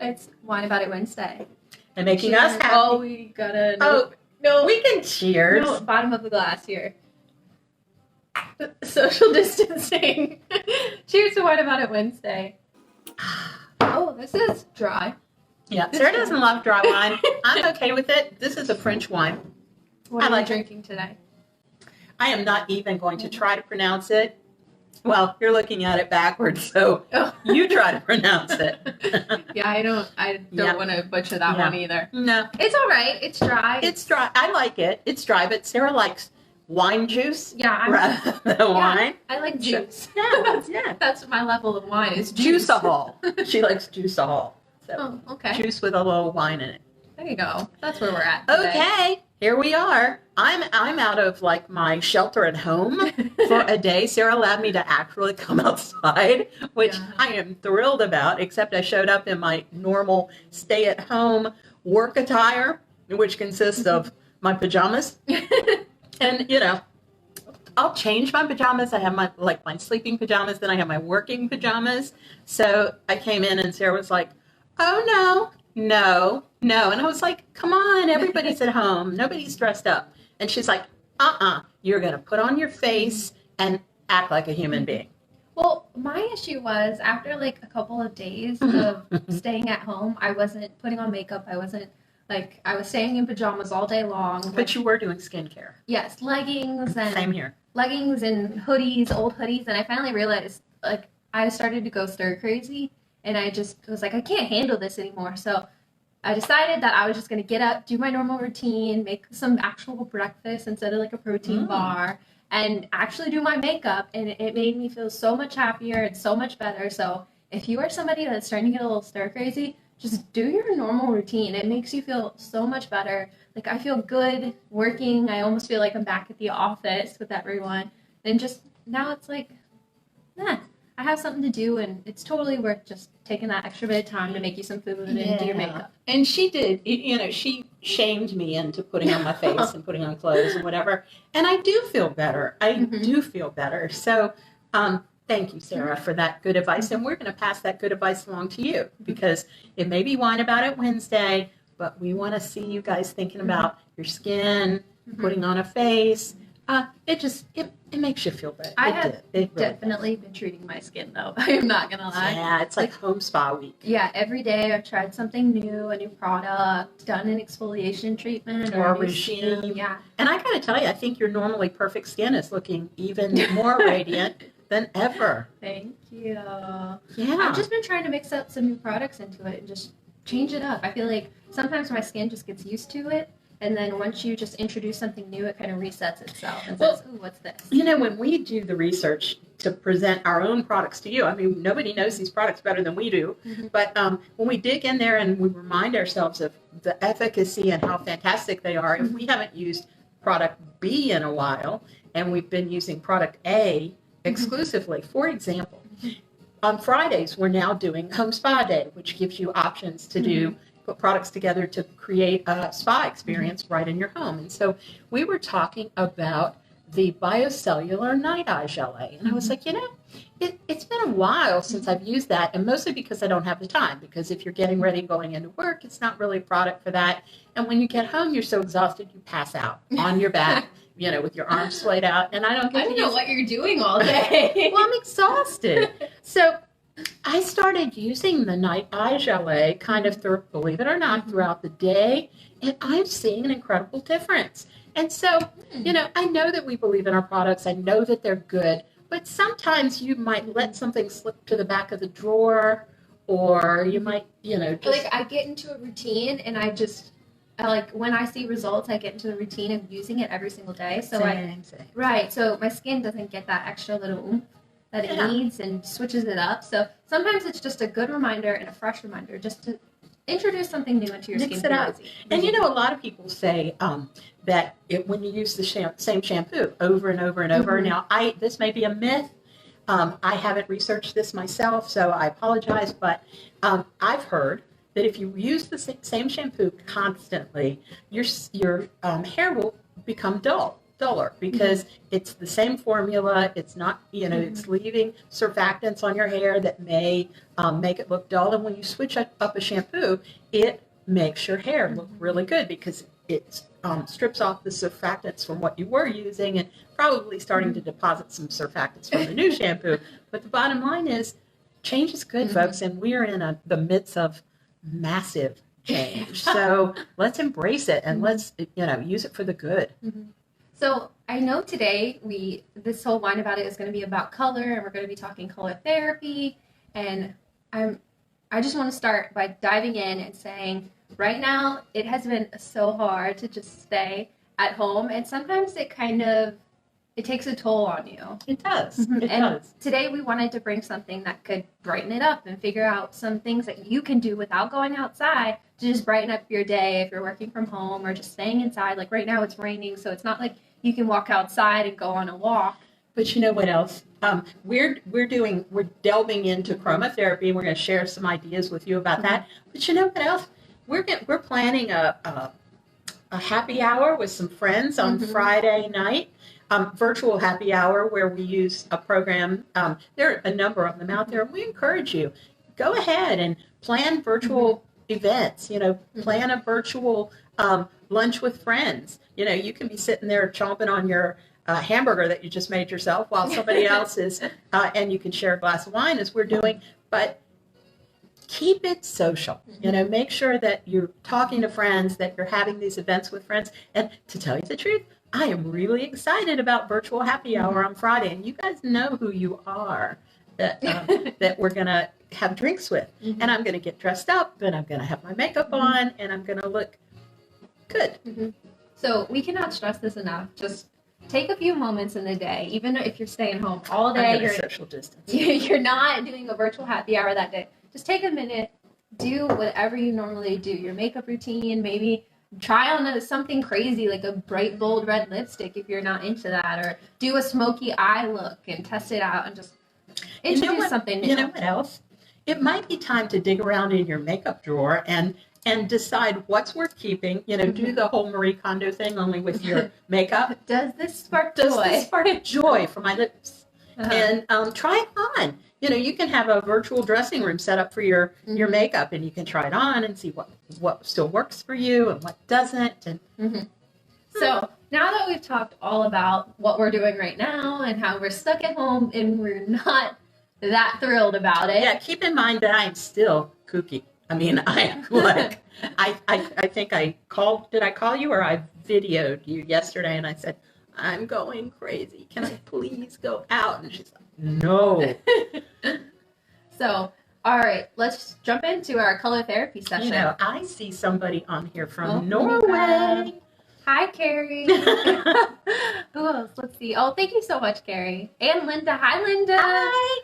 It's Wine About It Wednesday. And making us happy. Oh, we gotta... No, we can cheers. No, bottom of the glass here. Social distancing. Cheers to Wine About It Wednesday. Oh, this is dry. Yeah, Sarah doesn't love dry wine. I'm okay with it. This is a French wine. What am I drinking today? I am not even going to try to pronounce it. Well, you're looking at it backwards, so you try to pronounce it. Yeah, I don't want to butcher that one either. No. It's all right. It's dry. It's dry. I like it. It's dry, but Sarah likes wine juice rather than wine. I like juice. Yeah. That's my level of wine is juice. Juice-a-hole. She likes juice-a-hole. So okay. Juice with a little wine in it. There you go. That's where we're at today. Okay. Here we are. I'm out of like my shelter at home for a day. Sarah allowed me to actually come outside, which I am thrilled about, except I showed up in my normal stay-at-home work attire, which consists of my pajamas. And, I'll change my pajamas. I have my sleeping pajamas, then I have my working pajamas. So I came in and Sarah was like, oh, no. And I was like, come on, everybody's at home. Nobody's dressed up. And she's like, you're going to put on your face and act like a human being. Well, my issue was after a couple of days of staying at home, I wasn't putting on makeup. I wasn't I was staying in pajamas all day long. But you were doing skincare. Yes, leggings and same here. Leggings and hoodies, old hoodies, and I finally realized I started to go stir crazy, and I just was like, I can't handle this anymore. So I decided that I was just going to get up, do my normal routine, make some actual breakfast instead of a protein bar, and actually do my makeup. And it made me feel so much happier and so much better. So if you are somebody that's starting to get a little stir crazy, just do your normal routine. It makes you feel so much better. I feel good working. I almost feel like I'm back at the office with everyone. And just now it's I have something to do, and it's totally worth just taking that extra bit of time to make you some food and do your makeup. And she did. She shamed me into putting on my face and putting on clothes and whatever. And I do feel better. I do feel better. So thank you, Sarah, for that good advice. And we're going to pass that good advice along to you because it may be Wine About It Wednesday, but we want to see you guys thinking about your skin, putting on a face. It makes you feel better. I have definitely been treating my skin, though. I am not going to lie. Yeah, it's like home spa week. Yeah, every day I've tried something new, a new product, done an exfoliation treatment or a regime. Yeah. And I got to tell you, I think your normally perfect skin is looking even more radiant than ever. Thank you. Yeah. I've just been trying to mix up some new products into it and just change it up. I feel like sometimes my skin just gets used to it. And then once you just introduce something new, it kind of resets itself and says, ooh, what's this? When we do the research to present our own products to you, nobody knows these products better than we do. But when we dig in there and we remind ourselves of the efficacy and how fantastic they are, if we haven't used product B in a while and we've been using product A exclusively, for example, on Fridays, we're now doing Home Spa Day, which gives you options to put products together to create a spa experience right in your home. And so we were talking about the Biocellular Night Eye Gelée. And I was like, it's been a while since I've used that, and mostly because I don't have the time, because if you're getting ready going into work, it's not really a product for that. And when you get home, you're so exhausted, you pass out on your back, with your arms splayed out. And I don't know what you're doing all day. Well, I'm exhausted. So I started using the Night Eye Gelée believe it or not, throughout the day, and I'm seeing an incredible difference. And so, I know that we believe in our products. I know that they're good, but sometimes you might let something slip to the back of the drawer, or you might, just... I get into a routine, and when I see results, I get into the routine of using it every single day. So Same. Right, so my skin doesn't get that extra little oomph that it needs and switches it up. So sometimes it's just a good reminder and a fresh reminder just to introduce something new into your skin. Mix it up. And a lot of people say that when you use the same shampoo over and over and over. Now, this may be a myth. I haven't researched this myself, so I apologize. But I've heard that if you use the same shampoo constantly, your hair will become dull. duller because it's the same formula. It's not, it's leaving surfactants on your hair that may make it look dull. And when you switch up a shampoo, it makes your hair look really good because it strips off the surfactants from what you were using and probably starting to deposit some surfactants from the new shampoo. But the bottom line is change is good, folks, and we are in the midst of massive change. So let's embrace it and let's, use it for the good. So I know today this whole Wine About It is going to be about color, and we're going to be talking color therapy. And I just want to start by diving in and saying, right now, it has been so hard to just stay at home, and sometimes it takes a toll on you. It does. And It does. today we wanted to bring something that could brighten it up and figure out some things that you can do without going outside to just brighten up your day if you're working from home or just staying inside. Like right now it's raining, so it's not like you can walk outside and go on a walk. But you know what else? We're delving into chromotherapy, and we're going to share some ideas with you about that. But you know what else? We're planning a happy hour with some friends on Friday night. Virtual happy hour where we use a program. There are a number of them out there. We encourage you, go ahead and plan virtual events. Plan a virtual lunch with friends. You can be sitting there chomping on your hamburger that you just made yourself while somebody else is, and you can share a glass of wine as we're doing. But keep it social. Make sure that you're talking to friends, that you're having these events with friends. And to tell you the truth, I am really excited about virtual happy hour on Friday, and you guys know who you are that that we're gonna have drinks with, and I'm gonna get dressed up, and I'm gonna have my makeup on, and I'm gonna look good. So we cannot stress this enough. Just take a few moments in the day, even if you're staying home all day. You're social distance. You're not doing a virtual happy hour that day. Just take a minute, do whatever you normally do. Your makeup routine, maybe. Try on something crazy like a bright, bold red lipstick if you're not into that, or do a smoky eye look and test it out and just introduce something new. You know what else? It might be time to dig around in your makeup drawer and decide what's worth keeping. Do the whole Marie Kondo thing only with your makeup. Does this spark joy? Does this spark joy for my lips? And try it on. You can have a virtual dressing room set up for your makeup, and you can try it on and see what still works for you and what doesn't. And So now that we've talked all about what we're doing right now and how we're stuck at home and we're not that thrilled about it. Yeah, keep in mind that I'm still kooky. I mean, I think I called. Did I call you, or I videoed you yesterday? And I said, I'm going crazy. Can I please go out? And she's like, no. So, all right, let's jump into our color therapy session. I see somebody on here from Norway. Hi, Carrie. Who else? Let's see. Oh, thank you so much, Carrie. And Linda. Hi, Linda. Hi.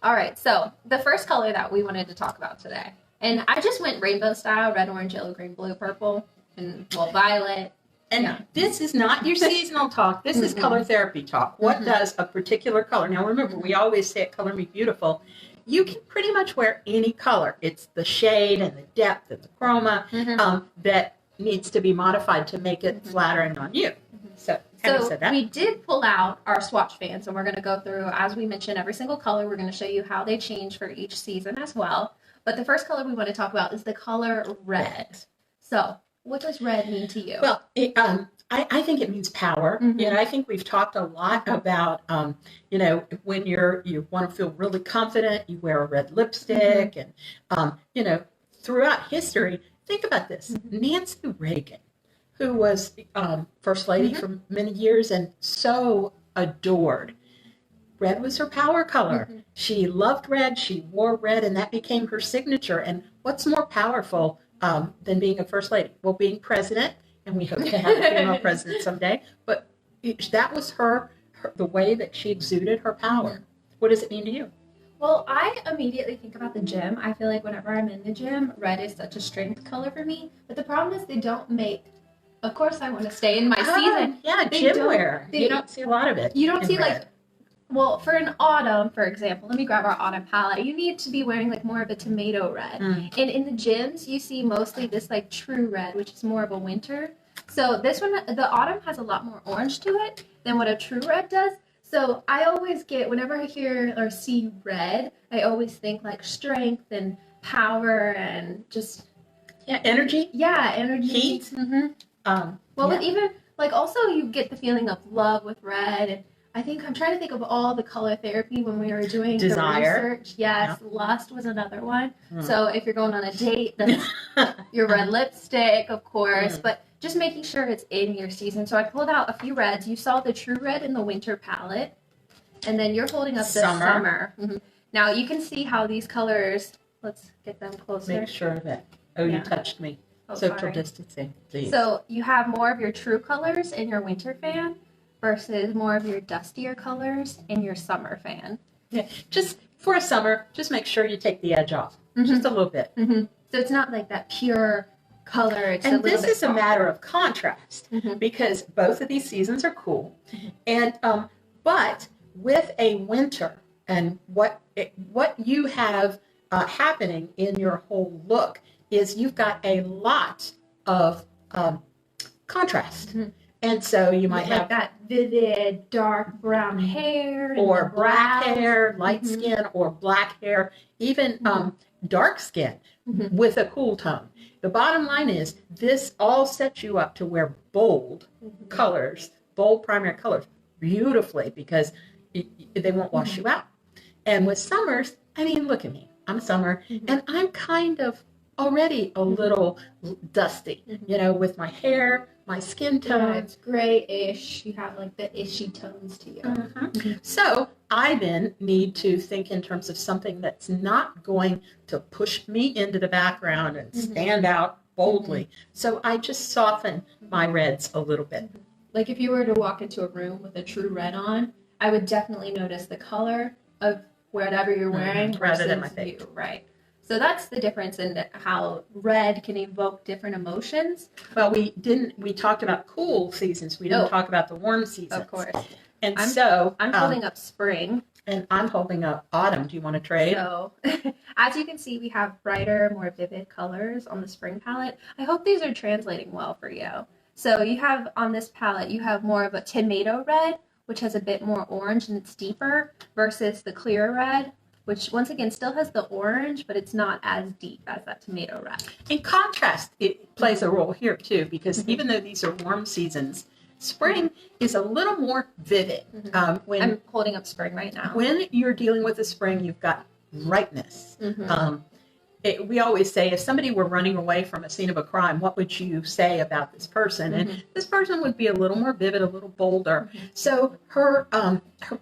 All right, so the first color that we wanted to talk about today, and I just went rainbow style, red, orange, yellow, green, blue, purple, and violet. And this is not your seasonal talk. This is color therapy talk. What does a particular color? Now, remember, we always say at Color Me Beautiful, you can pretty much wear any color. It's the shade and the depth and the chroma that needs to be modified to make it flattering on you. So said that. We did pull out our swatch fans, and we're going to go through, as we mentioned, every single color. We're going to show you how they change for each season as well. But the first color we want to talk about is the color red. So what does red mean to you? Well, I think it means power. I think we've talked a lot about, when you want to feel really confident, you wear a red lipstick. And, throughout history, think about this. Nancy Reagan, who was First Lady for many years and so adored. Red was her power color. She loved red. She wore red, and that became her signature. And what's more powerful than being a first lady? Well, being president, and we hope to have a female president someday. But that was the way that she exuded her power. What does it mean to you? Well, I immediately think about the gym. I feel like whenever I'm in the gym, red is such a strength color for me. But the problem is they don't make. Of course, I want to stay in my season. Yeah, gym wear. You don't see a lot of it. You don't see red. Well, for an autumn, for example, let me grab our autumn palette. You need to be wearing more of a tomato red. And in the gyms, you see mostly this true red, which is more of a winter. So this one, the autumn has a lot more orange to it than what a true red does. So I always get, whenever I hear or see red, I always think like strength and power and just energy, energy, heat. Mm-hmm. Well, with even like also you get the feeling of love with red. And I think I'm trying to think of all the color therapy when we were doing Desire. the research. Yes, lust was another one. So if you're going on a date, then your red lipstick, of course, but just making sure it's in your season. So I pulled out a few reds. You saw the true red in the winter palette, and then you're holding up the summer. Mm-hmm. Now you can see how these colors. Let's get them closer. Make sure that. Oh, you touched me. Social distancing. Please. So you have more of your true colors in your winter fan versus more of your dustier colors in your summer fan. Yeah, just for a summer, just make sure you take the edge off, just a little bit. Mm-hmm. So it's not like that pure color. It's and this is a matter of contrast because both of these seasons are cool, and but with a winter and what you have happening in your whole look is you've got a lot of contrast. And so you might have that vivid dark brown hair or black hair, light skin, or black hair, even dark skin with a cool tone. The bottom line is this all sets you up to wear bold colors, bold primary colors beautifully because they won't wash you out. And with summers, I mean, look at me. I'm summer and I'm kind of already a little dusty, you know, with my hair, my skin tone. Yeah, it's grayish. You have like the ishy tones to you. So I then need to think in terms of something that's not going to push me into the background and stand out boldly. So I just soften my reds a little bit. Like if you were to walk into a room with a true red on, I would definitely notice the color of whatever you're wearing rather than my face. Right. So that's the difference in how red can evoke different emotions. Well, we talked about cool seasons. We didn't talk about the warm seasons. Of course. And I'm holding up spring. And I'm holding up autumn. Do you want to trade? So, as you can see, we have brighter, more vivid colors on the spring palette. I hope these are translating well for you. So you have on this palette, you have more of a tomato red, which has a bit more orange and it's deeper, versus the clear red, which once again still has the orange, but it's not as deep as that tomato red. In contrast, it plays a role here too, because even though these are warm seasons, spring is a little more vivid. I'm holding up spring right now. When you're dealing with the spring, you've got brightness. We always say, if somebody were running away from a scene of a crime, what would you say about this person? And this person would be a little more vivid, a little bolder. So her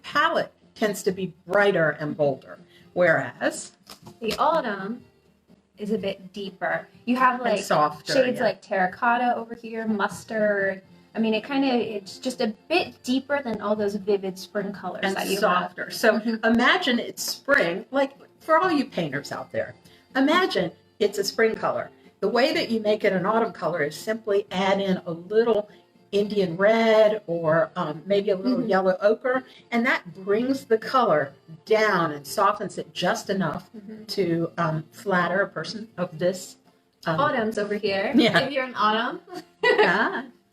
palette tends to be brighter and bolder. Whereas the autumn is a bit deeper. You have like softer, shades like terracotta over here, mustard. I mean, it's just a bit deeper than all those vivid spring colors and that you softer. have. So imagine it's spring, like for all you painters out there, imagine it's a spring color. The way that you make it an autumn color is simply add in a little Indian red or maybe a little yellow ochre, and that brings the color down and softens it just enough to flatter a person of this. Autumn's over here. Yeah. If you're an autumn.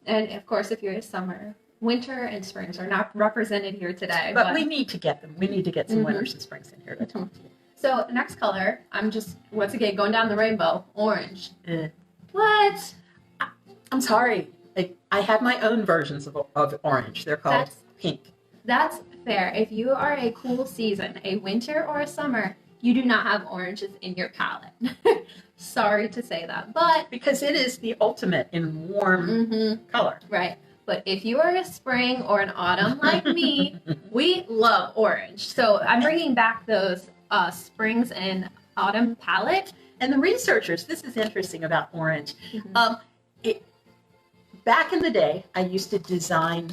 And of course, if you're a summer. Winter and springs are not represented here today. But we need to get them. We need to get some winters and springs in here to talk to you. So next color, I'm just, once again, going down the rainbow. Orange. What? I'm sorry. I have my own versions of orange. They're called pink. That's fair. If you are a cool season, a winter or a summer, you do not have oranges in your palette. Sorry to say that, but because it is the ultimate in warm color. Right. But if you are a spring or an autumn like me, we love orange. So I'm bringing back those springs and autumn palette. And the researchers, this is interesting about orange. Back in the day, I used to design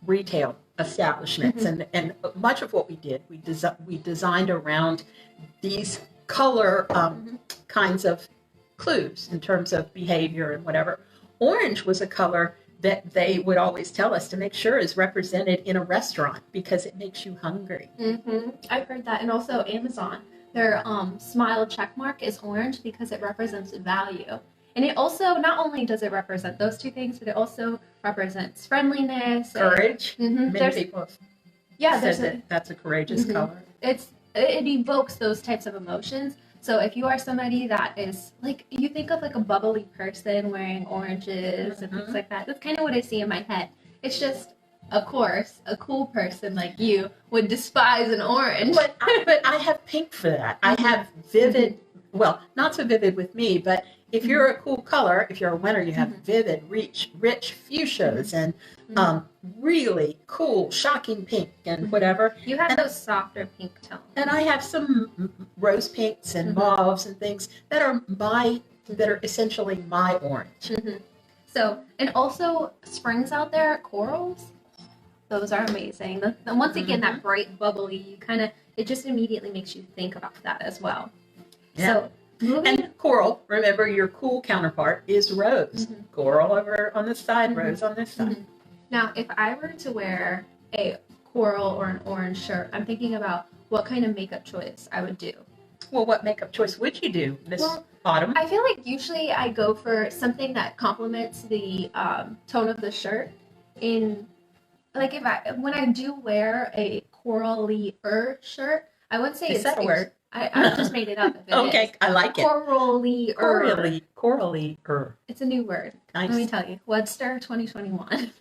retail establishments, and much of what we did, we designed around these color kinds of clues in terms of behavior and whatever. Orange was a color that they would always tell us to make sure is represented in a restaurant because it makes you hungry. I've heard that. And also Amazon, their smile check mark is orange because it represents value. And it also, not only does it represent those two things, but it also represents friendliness. Courage. And, Many people have said that that's a courageous color. It evokes those types of emotions. So if you are somebody that is like, you think of like a bubbly person wearing oranges and things like that. That's kind of what I see in my head. It's just, of course, a cool person like you would despise an orange. But I have pink for that. I have vivid, well, not so vivid with me, but if you're a cool color, if you're a winner, you have vivid, rich fuchsias and really cool, shocking pink and whatever. You have those softer pink tones. And I have some rose pinks and mauves and things that are essentially my orange. So, and also springs out there, corals, those are amazing. Once again, that bright, bubbly, you kind of, it just immediately makes you think about that as well. Yeah. So, and coral, remember your cool counterpart is rose. Coral over on this side, rose on this side. Now, if I were to wear a coral or an orange shirt, I'm thinking about what kind of makeup choice I would do. Well, what makeup choice would you do this autumn? I feel like usually I go for something that complements the tone of the shirt. Like when I do wear a corally-er shirt, I wouldn't say is that a word? I just made it up. If it okay, is. I like it. Corally-er. Corally-er. It's a new word. Nice. Let me tell you, Webster 2021.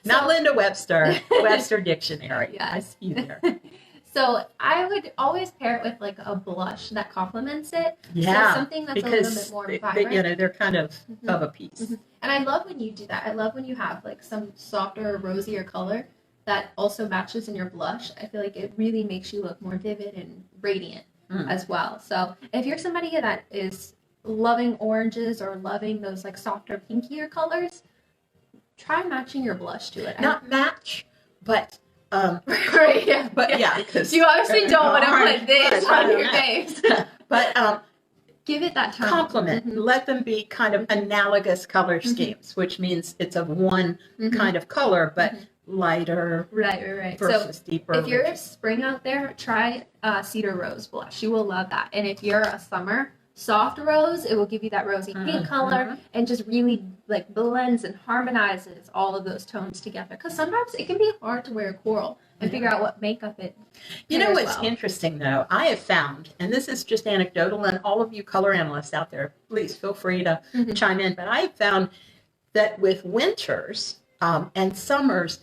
Not Linda Webster. Webster Dictionary. Yes. I see you there. So I would always pair it with like a blush that complements it. Yeah, so something that's a little bit more vibrant. They're kind of a piece. And I love when you do that. I love when you have like some softer, rosier color that also matches in your blush. I feel like it really makes you look more vivid and radiant as well. So if you're somebody that is loving oranges or loving those like softer, pinkier colors, try matching your blush to it. Not match, but right, yeah. But yeah, because you obviously don't want to put this on your face. But give it that time. Complement. Let them be kind of analogous color schemes, which means it's of one kind of color, but lighter. Right. Versus so deeper. If you're a spring out there, try Cedar Rose blush. You will love that. And if you're a summer, soft rose, it will give you that rosy pink color and just really like blends and harmonizes all of those tones together. Because sometimes it can be hard to wear a coral and figure out what makeup it You know what's interesting though? I have found, and this is just anecdotal, and all of you color analysts out there, please feel free to chime in, but I have found that with winters and summers,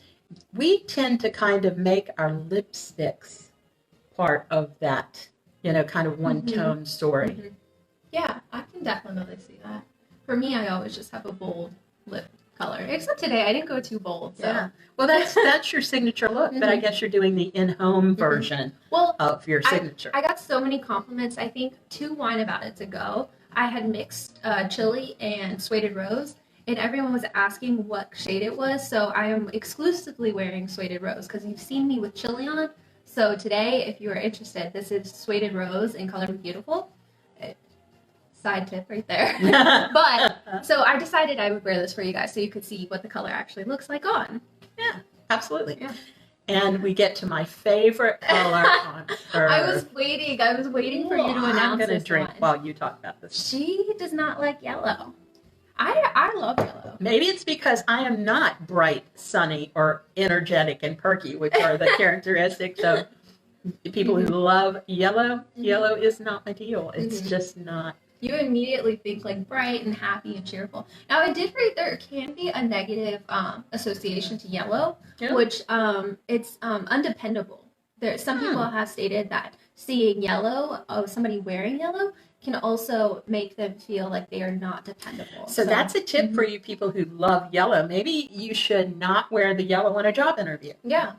we tend to kind of make our lipsticks part of that, kind of one tone story. Yeah, I can definitely see that. For me, I always just have a bold lip color. Except today, I didn't go too bold. So. Yeah. Well, that's your signature look, but I guess you're doing the in-home version of your signature. I got so many compliments. I think 2 wine about it ago, I had mixed chili and suede rose, and everyone was asking what shade it was. So I am exclusively wearing suede rose because you've seen me with chili on. So today, if you are interested, this is suede rose in Color Me Beautiful. Side tip right there. But so I decided I would wear this for you guys so you could see what the color actually looks like on. Yeah, absolutely. Yeah. And we get to my favorite color on Earth. I was waiting for you to announce I'm going to this drink one. while you talk about this. She does not like yellow. I love yellow. Maybe it's because I am not bright, sunny, or energetic and perky, which are the characteristics of people who love yellow. Yellow is not my deal. It's just not. You immediately think like bright and happy and cheerful. Now, I did read there can be a negative association to yellow, which it's undependable. Some people have stated that seeing yellow of somebody wearing yellow can also make them feel like they are not dependable. So that's a tip for you people who love yellow. Maybe you should not wear the yellow in a job interview. Yeah,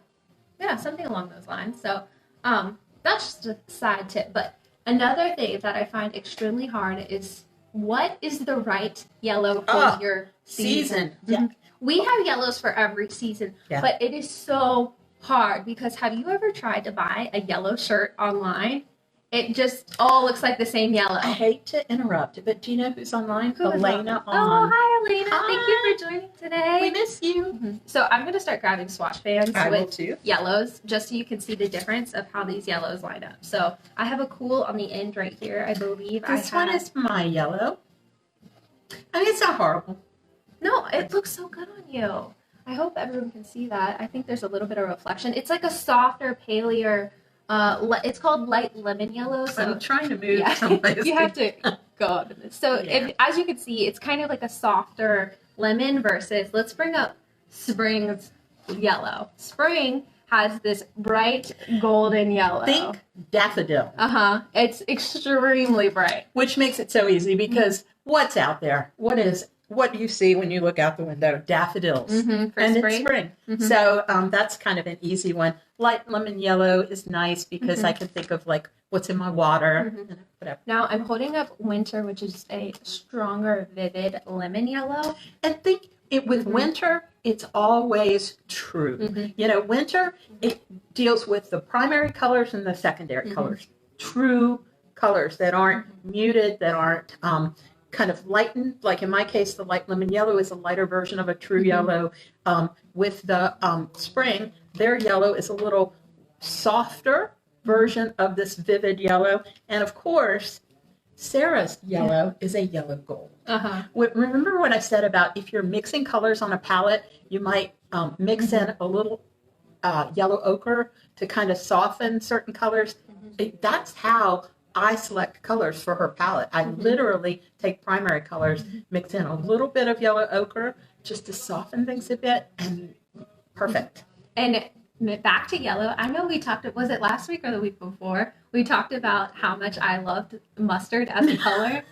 something along those lines. So that's just a side tip, but. Another thing that I find extremely hard is what is the right yellow for your season? Yeah. We have yellows for every season, but it is so hard because have you ever tried to buy a yellow shirt online? It just all looks like the same yellow. I hate to interrupt, but do you know who's online? Who Elena on? Oh, hi, Elena. Hi. Thank you for joining today. We miss you. So I'm going to start grabbing swatch pans with too. yellows just so you can see the difference of how these yellows line up. So I have a cool on the end right here. I believe This one is my yellow. I mean, it's not horrible. No, it looks so good on you. I hope everyone can see that. I think there's a little bit of reflection. It's like a softer, paler, it's called light lemon yellow. So I'm trying to move someplace. you have to go up in this. So as you can see, it's kind of like a softer lemon versus, let's bring up Spring's yellow. Spring has this bright golden yellow. Think daffodil. It's extremely bright. Which makes it so easy because what's out there? What do you see when you look out the window? Daffodils. And it's spring. So that's kind of an easy one. Light lemon yellow is nice because I can think of like what's in my water. Whatever. Now I'm holding up winter, which is a stronger, vivid lemon yellow. And think it with winter, it's always true. You know, winter, it deals with the primary colors and the secondary colors. True colors that aren't muted, that aren't kind of lightened. Like in my case, the light lemon yellow is a lighter version of a true yellow. With the spring, their yellow is a little softer version of this vivid yellow. And of course, Sarah's yellow is a yellow gold. Remember what I said about if you're mixing colors on a palette, you might mix in a little yellow ochre to kind of soften certain colors. That's how I select colors for her palette. I literally take primary colors, mix in a little bit of yellow ochre just to soften things a bit, and perfect. And back to yellow, I know we talked, was it last week or the week before? We talked about how much I loved mustard as a color.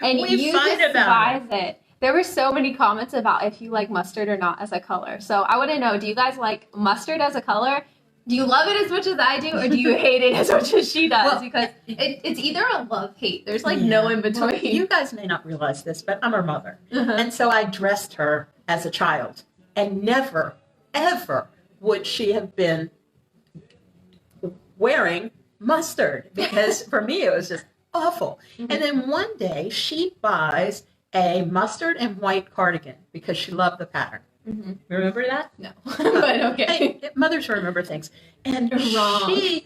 And you despise it. There were so many comments about if you like mustard or not as a color. So I want to know, do you guys like mustard as a color? Do you love it as much as I do, or do you hate it as much as she does? Because it's either a love-hate. There's like no in between. Well, you guys may not realize this, but I'm her mother. And so I dressed her as a child. And never, ever would she have been wearing mustard. Because for me, it was just awful. And then one day, she buys a mustard and white cardigan because she loved the pattern. Remember that? No, but okay. Hey, mothers remember things. And wrong.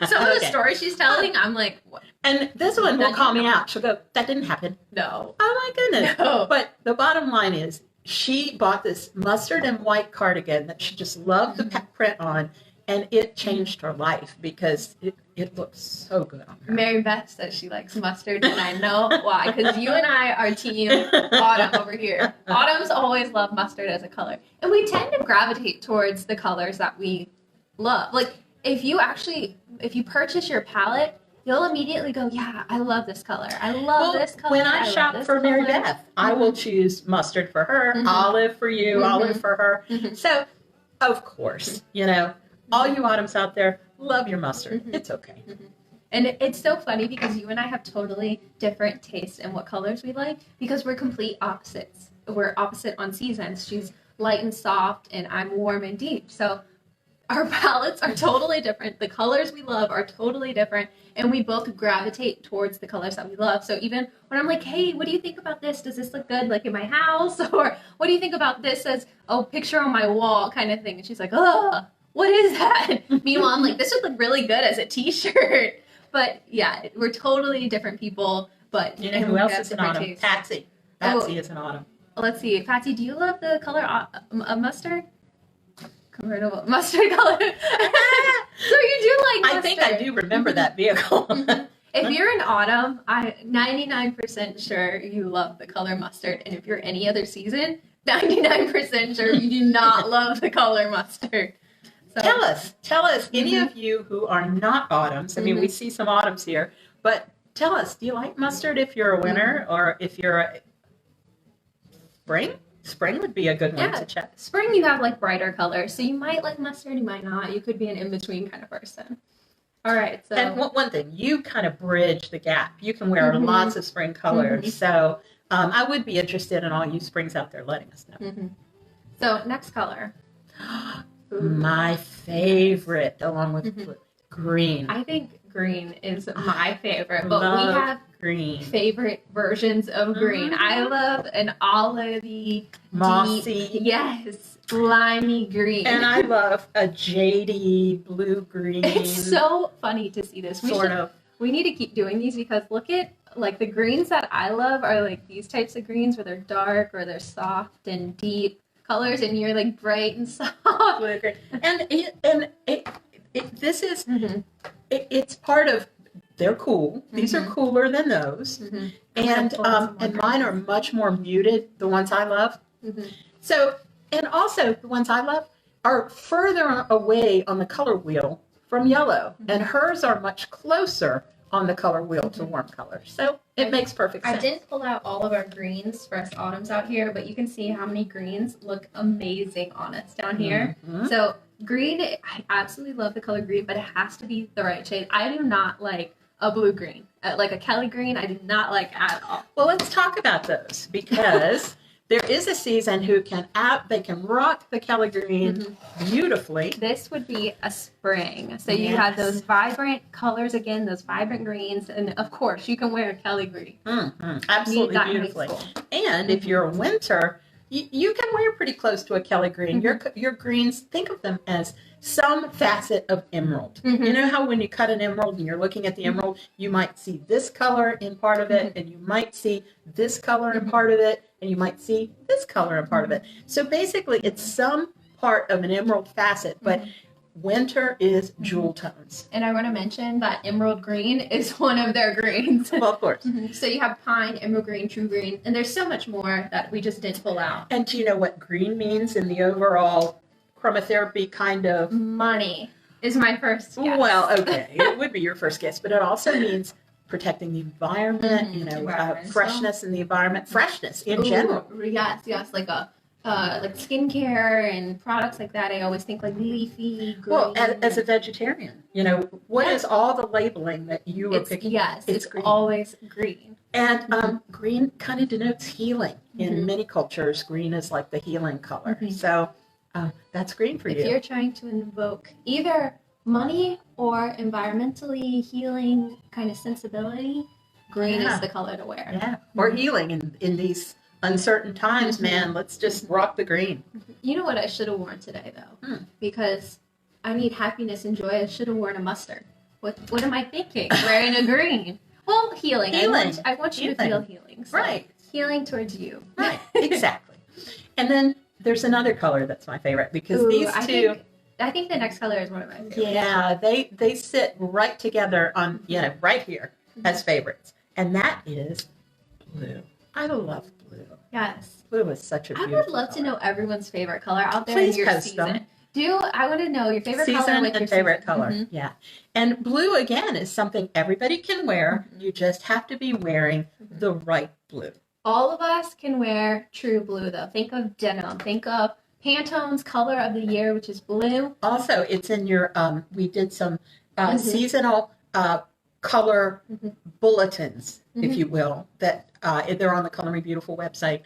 Some of the stories she's telling, I'm like, what? And this one will call me out. She'll go, that didn't happen. No. Oh my goodness. No. But the bottom line is, she bought this mustard and white cardigan that she just loved the print on, and it changed her life because it looks so good on her. Mary Beth says she likes mustard, and I know why, because you and I are team Autumn over here. Autumn's always loved mustard as a color, and we tend to gravitate towards the colors that we love. Like, if you purchase your palette, you'll immediately go, yeah, I love this color. I love this color. When I shop for Mary Beth, I will choose mustard for her, olive for you, olive for her. So, of course, you know, all you Autumns out there, love your mustard. It's okay. And it's so funny because you and I have totally different tastes in what colors we like because we're complete opposites. We're opposite on seasons. She's light and soft, and I'm warm and deep. So our palettes are totally different. The colors we love are totally different, and we both gravitate towards the colors that we love. So even when I'm like, hey, what do you think about this? Does this look good like in my house? Or what do you think about this as a picture on my wall kind of thing? And she's like, oh, what is that? Meanwhile, I'm like, this would look really good as a t-shirt. But yeah, we're totally different people. But you know who else is an Autumn? Taste. Patsy. Patsy is an Autumn. Let's see. Patsy, do you love the color mustard? Convertible mustard color. So you do like mustard. I think I do remember that vehicle. If you're an Autumn, I'm 99% sure you love the color mustard. And if you're any other season, 99% sure you do not love the color mustard. So, tell us, any of you who are not Autumns, I mean, we see some Autumns here, but tell us, do you like mustard if you're a winter or if you're a spring? Spring would be a good one to check. Spring, you have like brighter colors, so you might like mustard, you might not. You could be an in-between kind of person. All right. So, and one thing, you kind of bridge the gap. You can wear lots of spring colors, so I would be interested in all you springs out there letting us know. So next color. My favorite, along with blue, green. I think green is my favorite, but love we have green favorite versions of green. I love an olivey, mossy, yes, slimy green. And I love a jadey blue-green. It's so funny to see this. We need to keep doing these because look at like the greens that I love are like these types of greens where they're dark or they're soft and deep colors, and you're like bright and soft. Blue, green. This is it's part of. They're cool. These are cooler than those, and mine are much more muted. The ones I love. So, and also the ones I love are further away on the color wheel from yellow, and hers are much closer on the color wheel to warm colors. So it makes perfect sense. I didn't pull out all of our greens for us autumns out here, but you can see how many greens look amazing on us down here. So green, I absolutely love the color green, but it has to be the right shade. I do not like a blue green. Like a Kelly green, I do not like at all. Well, let's talk about those, because there is a season who can they can rock the Kelly green beautifully. This would be a spring. So you have those vibrant colors again, those vibrant greens, and of course you can wear a Kelly green. Absolutely beautifully. And if you're a winter, you can wear pretty close to a Kelly green. Your greens, think of them as some facet of emerald. You know how when you cut an emerald and you're looking at the emerald, you might see this color in part of it, and you might see this color in part of it, and you might see this color in part of it. So basically, it's some part of an emerald facet, but winter is jewel tones. And I want to mention that emerald green is one of their greens. Well, of course. So you have pine, emerald green, true green, and there's so much more that we just didn't pull out. And do you know what green means in the overall chromotherapy kind of? Money is my first guess. Well, okay, it would be your first guess, but it also means protecting the environment, freshness in the environment, freshness in general. Yes, like like skincare and products like that. I always think like leafy green. Well, as a vegetarian, what is all the labeling that you are picking? Yes, it's green. always green. And green kind of denotes healing. In many cultures, green is like the healing color. So that's green for you. If you're trying to invoke either money or environmentally healing kind of sensibility, green is the color to wear. Yeah, or healing in these uncertain times, man. Let's just rock the green. You know what I should have worn today, though? Because I need happiness and joy. I should have worn a mustard. What am I thinking? Wearing a green. Well, healing. I want you to feel healing. So right. Healing towards you. Right, exactly. And then there's another color that's my favorite, because these two... I think the next color is one of my favorites. Yeah, they sit right together on, right here as favorites. And that is blue. I love blue. Yes. Blue is such a beautiful I would love to know everyone's favorite color out there in your season. I want to know your favorite color with your favorite color. Yeah. And blue, again, is something everybody can wear. You just have to be wearing the right blue. All of us can wear true blue, though. Think of denim. Think of Pantone's color of the year, which is blue. Also, it's in your, we did some seasonal color bulletins, if you will, that they're on the Coloring Beautiful website,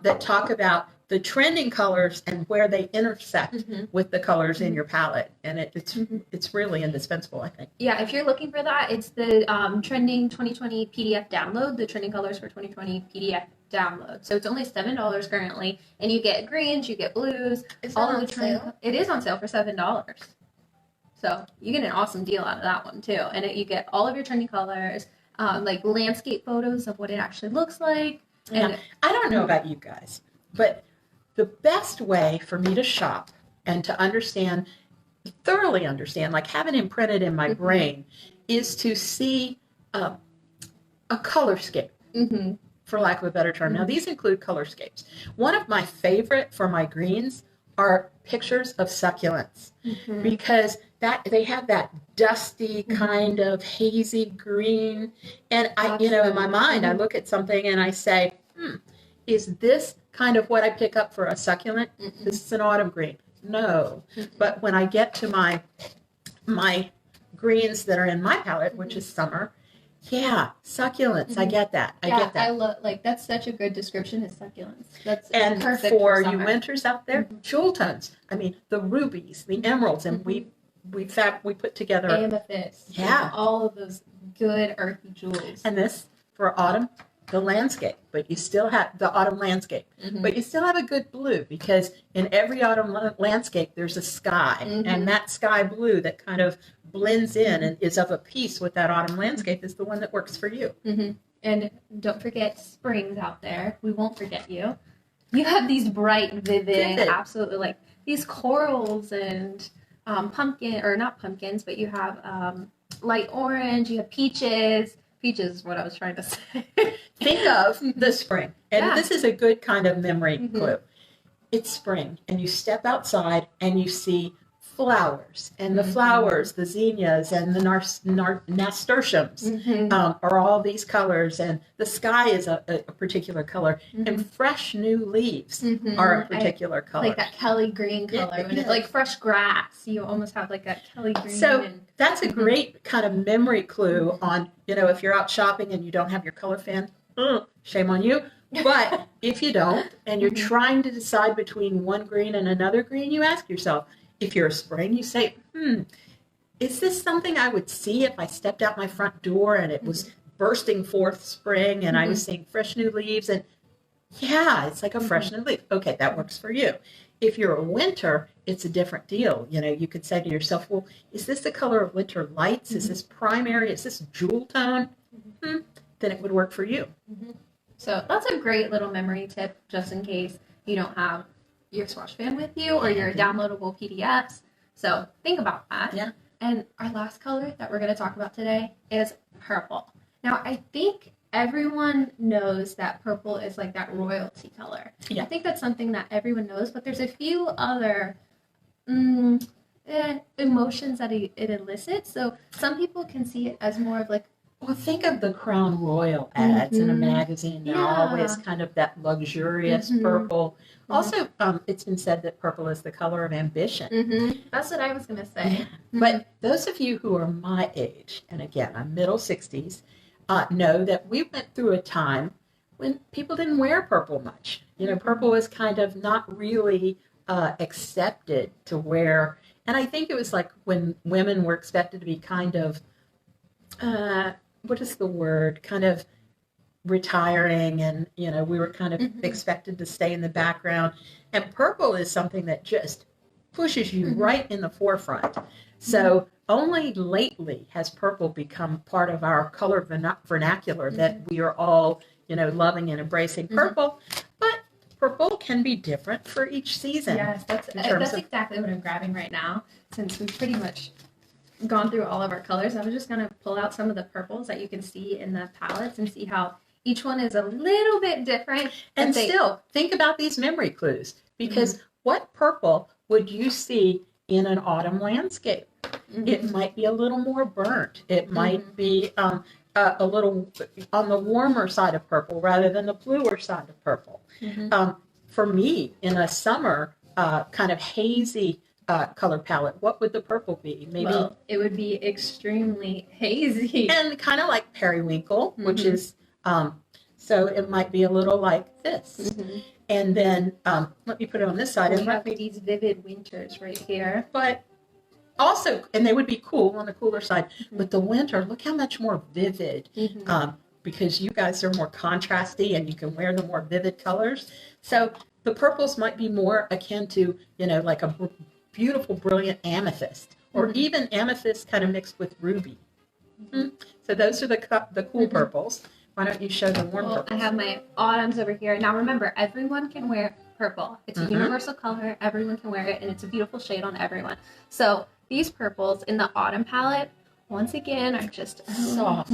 that talk about the trending colors and where they intersect with the colors in your palette. And it's really indispensable, I think. Yeah, if you're looking for that, it's the Trending 2020 PDF download, the Trending Colors for 2020 PDF download. So it's only $7 currently, and you get greens, you get blues. Is that on sale? It is on sale for $7. So you get an awesome deal out of that one too. And you get all of your trending colors, like landscape photos of what it actually looks like. And I don't know about you guys, but the best way for me to shop and to thoroughly understand, like have it imprinted in my brain, is to see a colorscape, for lack of a better term. Now, these include colorscapes. One of my favorite for my greens are pictures of succulents, because they have that dusty kind of hazy green. And in my mind, I look at something and I say, is this kind of what I pick up for a succulent? This is an autumn green. No. But when I get to my greens that are in my palette, which is summer, succulents. I get that. I get that. I love, that's such a good description of succulents. That's and perfect for you winters out there, jewel tones. I mean, the rubies, the emeralds, and we put together amethyst. All of those good earthy jewels. And this for autumn, the landscape, but you still have the autumn landscape, but you still have a good blue, because in every autumn landscape there's a sky, and that sky blue that kind of blends in and is of a piece with that autumn landscape is the one that works for you. And don't forget springs out there. We won't forget you. You have these bright, vivid, absolutely like these corals and pumpkin, or not pumpkins, but you have light orange, you have peaches. Peaches is what I was trying to say. Think of the spring. And this is a good kind of memory clue. It's spring, and you step outside and you see flowers, and the flowers, the zinnias and the nasturtiums are all these colors, and the sky is a particular color, and fresh new leaves are a particular color. Like that Kelly green color. When it's like fresh grass, you almost have like that Kelly green. So that's a great kind of memory clue on, if you're out shopping and you don't have your color fan, shame on you. But if you don't, and you're trying to decide between one green and another green, you ask yourself, if you're a spring, you say, is this something I would see if I stepped out my front door and it was bursting forth spring and I was seeing fresh new leaves? And yeah, it's like a fresh new leaf. Okay, that works for you. If you're a winter, it's a different deal. You could say to yourself, well, is this the color of winter lights? Is this primary? Is this jewel tone? Then it would work for you. So that's a great little memory tip, just in case you don't have your swatch fan with you or your downloadable PDFs. So think about that. Yeah. And our last color that we're going to talk about today is purple. Now, I think everyone knows that purple is like that royalty color. Yeah. I think that's something that everyone knows, but there's a few other emotions that it elicits. So some people can see it as more of like, well, think of the Crown Royal ads in a magazine. They're always kind of that luxurious purple. Also, it's been said that purple is the color of ambition. That's what I was going to say. But those of you who are my age, and again, I'm middle 60s, know that we went through a time when people didn't wear purple much. Purple was kind of not really accepted to wear. And I think it was like when women were expected to be kind of what is the word? Kind of retiring, and we were kind of expected to stay in the background. And purple is something that just pushes you right in the forefront. So only lately has purple become part of our color vernacular that we are all, loving and embracing purple. But purple can be different for each season. Yes, that's exactly what I'm grabbing right now, since we've pretty much gone through all of our colors. I was just going to pull out some of the purples that you can see in the palettes and see how each one is a little bit different. And still, think about these memory clues, because what purple would you see in an autumn landscape? It might be a little more burnt. It might be a little on the warmer side of purple rather than the bluer side of purple. For me, in a summer kind of hazy color palette, what would the purple be? Maybe it would be extremely hazy and kind of like periwinkle, which is so it might be a little like this. And then let me put it on this side. We have these vivid winters right here, but also, and they would be cool on the cooler side. But the winter, look how much more vivid, because you guys are more contrasty and you can wear the more vivid colors. So the purples might be more akin to like a beautiful, brilliant amethyst, or even amethyst kind of mixed with ruby. So those are the cool purples. Why don't you show the warm purples? I have my autumns over here. Now remember, everyone can wear purple. It's a universal color. Everyone can wear it, and it's a beautiful shade on everyone. So these purples in the autumn palette, once again, are just soft.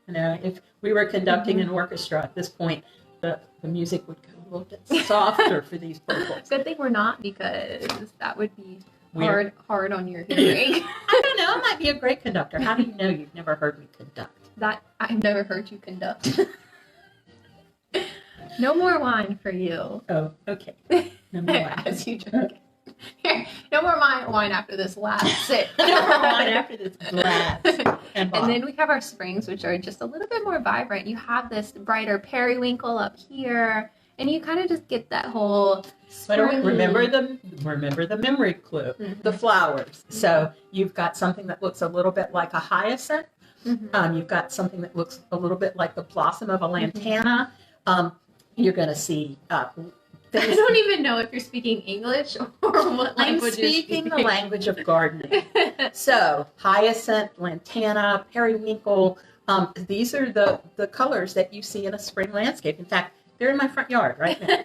If we were conducting an orchestra at this point, the music would go a little bit softer for these purples. Good thing we're not, because that would be hard on your hearing. I don't know. I might be a great conductor. How do you know you've never heard me conduct? That I've never heard you conduct. No more wine for you. Oh, okay. No more wine. As you drink. Here, no more wine after this last sip. No more wine after this glass. And then we have our springs, which are just a little bit more vibrant. You have this brighter periwinkle up here, and you kind of just get that whole spring. Remember the memory clue, the flowers. So you've got something that looks a little bit like a hyacinth. You've got something that looks a little bit like the blossom of a lantana. You're going to see I don't even know if you're speaking English or what language. I'm speaking the language of gardening. So hyacinth, lantana, periwinkle, These are the colors that you see in a spring landscape. In fact, they're in my front yard right now.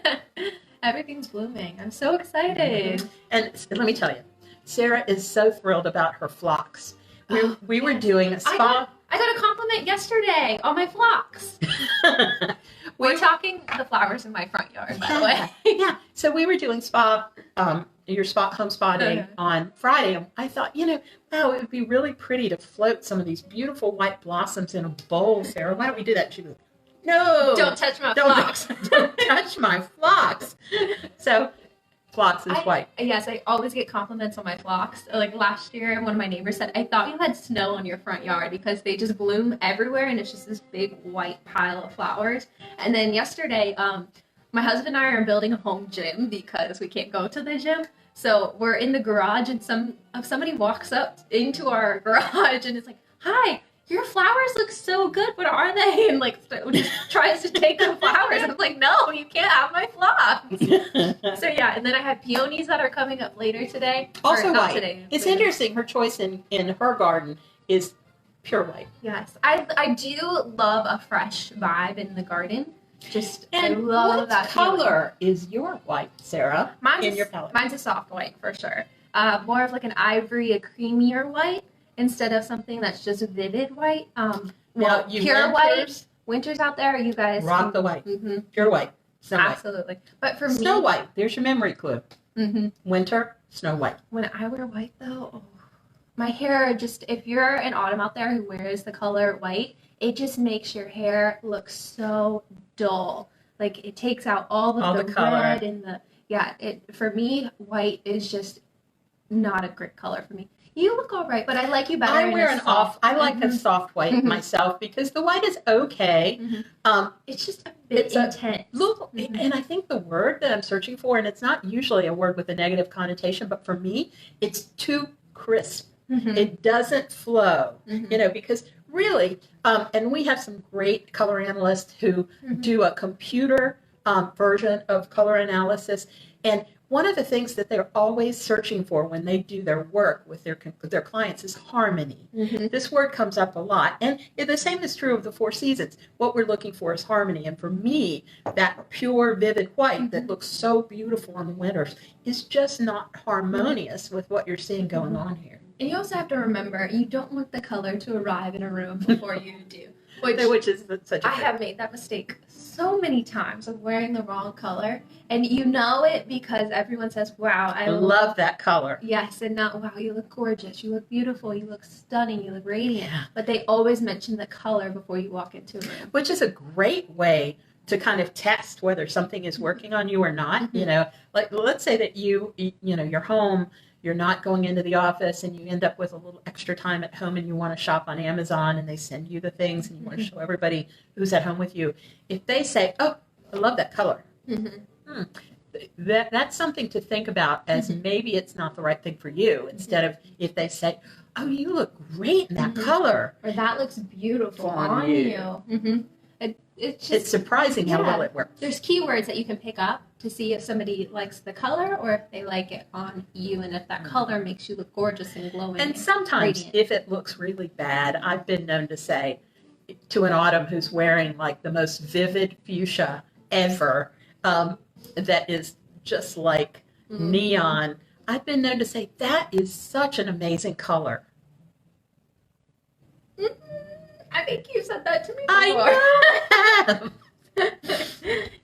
Everything's blooming. I'm so excited. And let me tell you, Sarah is so thrilled about her phlox. We were doing a spa. I got a compliment yesterday on my phlox. We're talking the flowers in my front yard, by the way. Yeah. So we were doing home spa day on Friday. And I thought, wow, it would be really pretty to float some of these beautiful white blossoms in a bowl, Sarah. Why don't we do that? She goes, no. Don't touch my phlox. Don't touch my phlox. So phlox is white. Yes, I always get compliments on my phlox. Like last year, one of my neighbors said, I thought you had snow on your front yard because they just bloom everywhere and it's just this big white pile of flowers. And then yesterday, my husband and I are building a home gym because we can't go to the gym. So we're in the garage and somebody walks up into our garage and it's like, hi, your flowers look so good. What are they? And tries to take the flowers. I'm like, no, you can't have my phlox. So yeah, and then I have peonies that are coming up later today. Also white. Today, it's interesting. Her choice in her garden is pure white. Yes, I do love a fresh vibe in the garden. I love that color is your white, Sarah? Mine's your palette. Mine's a soft white for sure. More of like an ivory, a creamier white instead of something that's just vivid white. Pure white. Winters out there, you guys rock the white. Mm-hmm. Pure white. Snow Absolutely. White. But for Snow White. There's your memory clue. Mm-hmm. Winter, Snow White. When I wear white though, my hair if you're an autumn out there who wears the color white, it just makes your hair look so dull. Like it takes out all the color. Red and for me, white is just not a great color for me. You look all right, but I like you better. I wear I like a soft white myself because the white is okay. It's just a bit intense. And I think the word that I'm searching for, and it's not usually a word with a negative connotation, but for me, it's too crisp. It doesn't flow, because really, and we have some great color analysts who do a computer version of color analysis. And one of the things that they're always searching for when they do their work with their clients is harmony. This word comes up a lot. And the same is true of the Four Seasons. What we're looking for is harmony. And for me, that pure, vivid white that looks so beautiful in the winters is just not harmonious with what you're seeing going on here. And you also have to remember, you don't want the color to arrive in a room before you do. Which is such a I have made that mistake so many times of wearing the wrong color. And you know it because everyone says, wow, I love that color. Yes, and not, wow, you look gorgeous, you look beautiful, you look stunning, you look radiant. But they always mention the color before you walk into a room. Which is a great way to kind of test whether something is working on you or not. Like let's say that you're home, you're not going into the office and you end up with a little extra time at home and you want to shop on Amazon and they send you the things and you want to show everybody who's at home with you. If they say, oh, I love that color. That's something to think about as maybe it's not the right thing for you, instead of if they say, oh, you look great in that color. Or that looks beautiful on you. It's surprising how well it works. There's keywords that you can pick up to see if somebody likes the color or if they like it on you, and if that color makes you look gorgeous and glowing. And sometimes if it looks really bad, I've been known to say to an autumn who's wearing like the most vivid fuchsia ever, that is just like neon, I've been known to say, that is such an amazing color. I think you said that to me before. I know.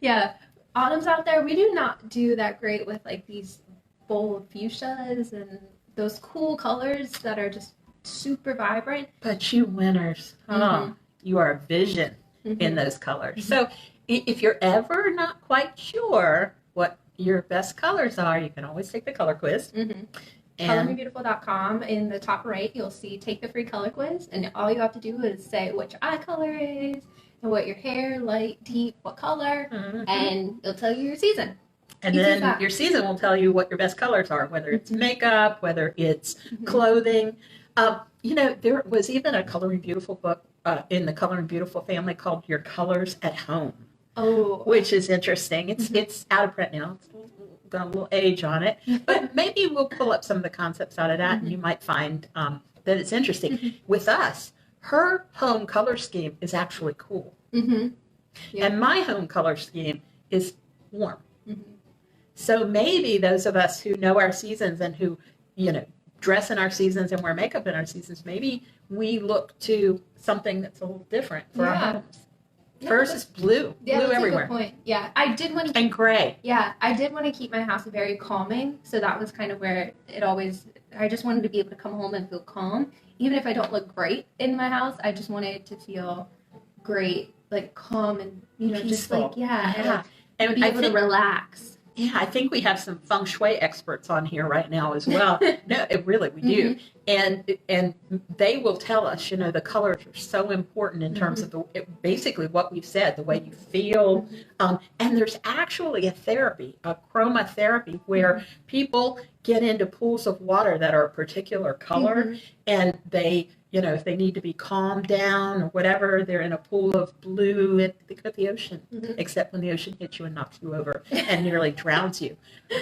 Yeah. Autumns out there, we do not do that great with like these bold fuchsias and those cool colors that are just super vibrant. But you winters, you are a vision in those colors. So if you're ever not quite sure what your best colors are, you can always take the color quiz. ColorMeBeautiful.com, in the top right, you'll see take the free color quiz, and all you have to do is say which eye color is and what your hair, light, deep, what color, and it'll tell you your season. And then your season will tell you what your best colors are, whether it's makeup, whether it's clothing. There was even a Coloring Beautiful book in the Coloring Beautiful family called Your Colors at Home. Oh, which is interesting. It's out of print now. It's got a little age on it, but maybe we'll pull up some of the concepts out of that, and you might find that it's interesting. With us, her home color scheme is actually cool. Mm-hmm. Yeah. And my home color scheme is warm. Mm-hmm. So maybe those of us who know our seasons and who, dress in our seasons and wear makeup in our seasons, maybe we look to something that's a little different for our homes. Yeah, Hers is blue. Yeah, blue that's everywhere. a good point. Yeah, I did want to. And gray. Yeah, I did want to keep my house very calming, so that was kind of where it always. I just wanted to be able to come home and feel calm, even if I don't look great in my house. I just wanted to feel great, like calm and Peaceful. just like Yeah. and be able to relax. Yeah, I think we have some feng shui experts on here right now as well. No, really, we do. And they will tell us, the colors are so important in terms of basically what we've said, the way you feel. And there's actually a therapy, a chromotherapy, where people get into pools of water that are a particular color, and they, if they need to be calmed down or whatever, they're in a pool of blue and think of the ocean, except when the ocean hits you and knocks you over and nearly drowns you.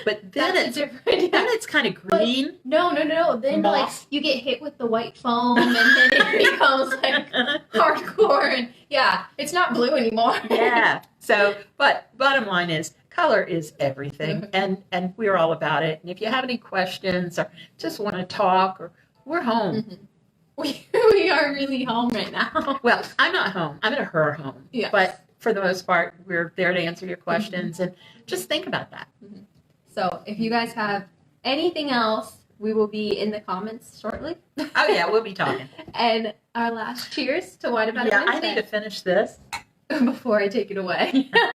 But then it's kind of green. But no. Then moss. you get hit with the white foam and then it becomes hardcore and it's not blue anymore. Yeah. So, but bottom line is color is everything, and we're all about it. And if you have any questions or just want to talk, or we're home. We are really home right now. Well, I'm not home. I'm at her home. Yes. But for the most part, we're there to answer your questions and just think about that. So if you guys have anything else, we will be in the comments shortly. Oh, yeah, we'll be talking. And our last cheers to Wine About It Yeah, I Wednesday. need to finish this before I take it away.